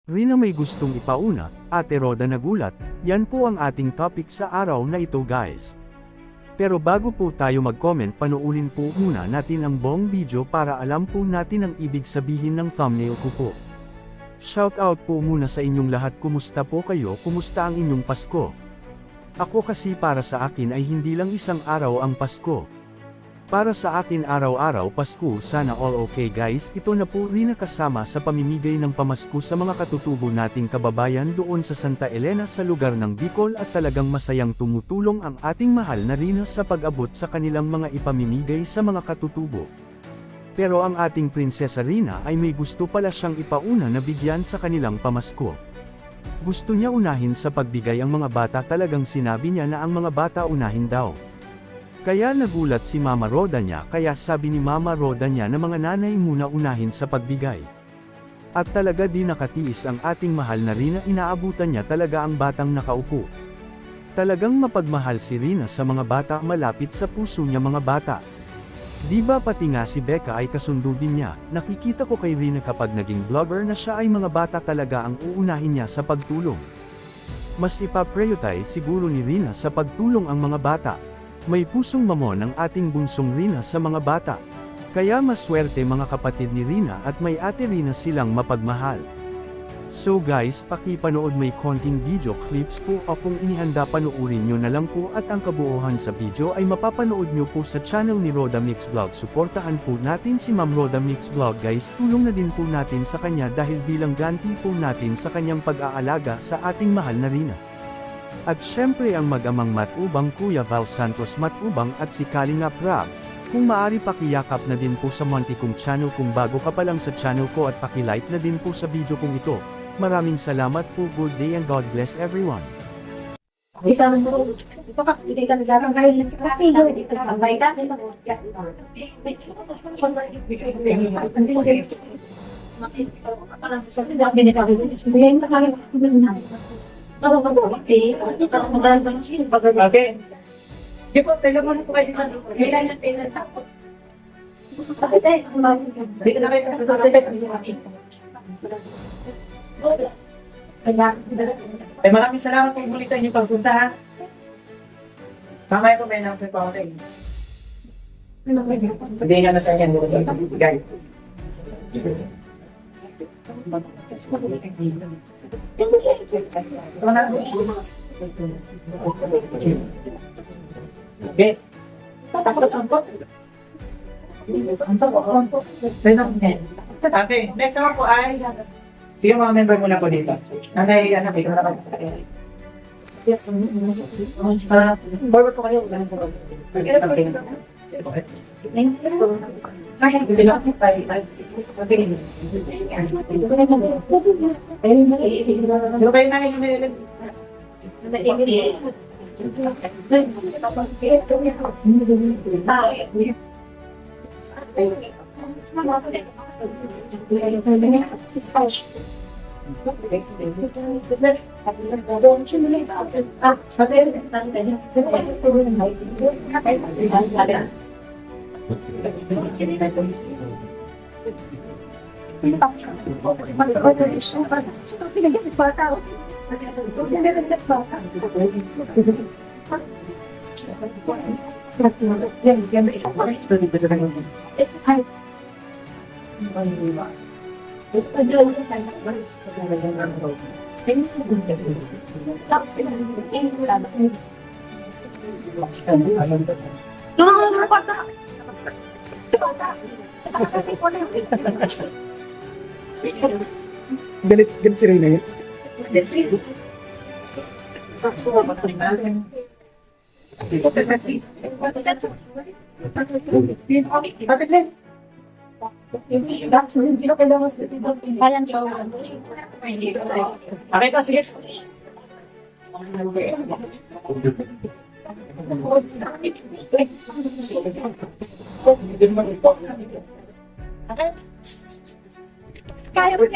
Rina may gustong ipauna, Ate Roda nagulat, yan po ang ating topic sa araw na ito guys. Pero bago po tayo mag-comment, panoorin po muna natin ang buong video para alam po natin ang ibig sabihin ng thumbnail ko po. Shoutout po muna sa inyong lahat, kumusta po kayo, kumusta ang inyong Pasko? Ako kasi para sa akin ay hindi lang isang araw ang Pasko. Para sa akin araw-araw Pasko, sana all okay guys. Ito na po rin kasama sa pamimigay ng pamasko sa mga katutubo nating kababayan doon sa Santa Elena sa lugar ng Bicol, at talagang masayang tumutulong ang ating mahal na Rina sa pag-abot sa kanilang mga ipamimigay sa mga katutubo. Pero ang ating Prinsesa Rina ay may gusto pala siyang ipauna na bigyan sa kanilang pamasko. Gusto niya unahin sa pagbigay ang mga bata, talagang sinabi niya na ang mga bata unahin daw. Kaya nagulat si Mama Roda niya, kaya sabi ni Mama Roda niya na mga nanay muna unahin sa pagbigay. At talaga di nakatiis ang ating mahal na Rina, inaabutan niya talaga ang batang nakaupo. Talagang mapagmahal si Rina sa mga bata, malapit sa puso niya mga bata. Diba pati nga si Becca ay kasundo din niya. Nakikita ko kay Rina kapag naging vlogger na siya ay mga bata talaga ang uunahin niya sa pagtulong. Mas ipaprioritize siguro ni Rina sa pagtulong ang mga bata. May pusong mamon ang ating bunsong Rina sa mga bata. Kaya maswerte mga kapatid ni Rina at may ate Rina silang mapagmahal. So guys, pakipanood, may konting video clips po akong inihanda, panoorin nyo na lang po, at ang kabuuhan sa video ay mapapanood nyo po sa channel ni Roda Mix Vlog. Suportahan po natin si Ma'am Roda Mix Vlog guys, tulong na din po natin sa kanya dahil bilang ganti po natin sa kanyang pag-aalaga sa ating mahal na Rina. At syempre ang mag-amang Matubang, Kuya Val Santos Matubang at si Kalingap Rab. Kung maaari pakiyakap na din po sa munti kong channel kung bago ka pa lang sa channel ko, at pakilike na din po sa video kong ito. Maraming salamat po, good day and God bless everyone. Ito ka, hindi ka naglarang kahit kasi dito ang baita. Okay. Sige po, telepono po kayo dito. Dito na kayo. Ay, maraming salamat po muli sa inyong pagpunta, ha? Mamaya po may announcement po ako sa inyo. Hindi nga na sa inyo. Guys. Ito na. Okay. Okay, next naman po ay sige mga member muna po dito. Nanay, dito na kayo. Forward po kayo. Galit si Rina yun. Okay ka, sige. Kaya mo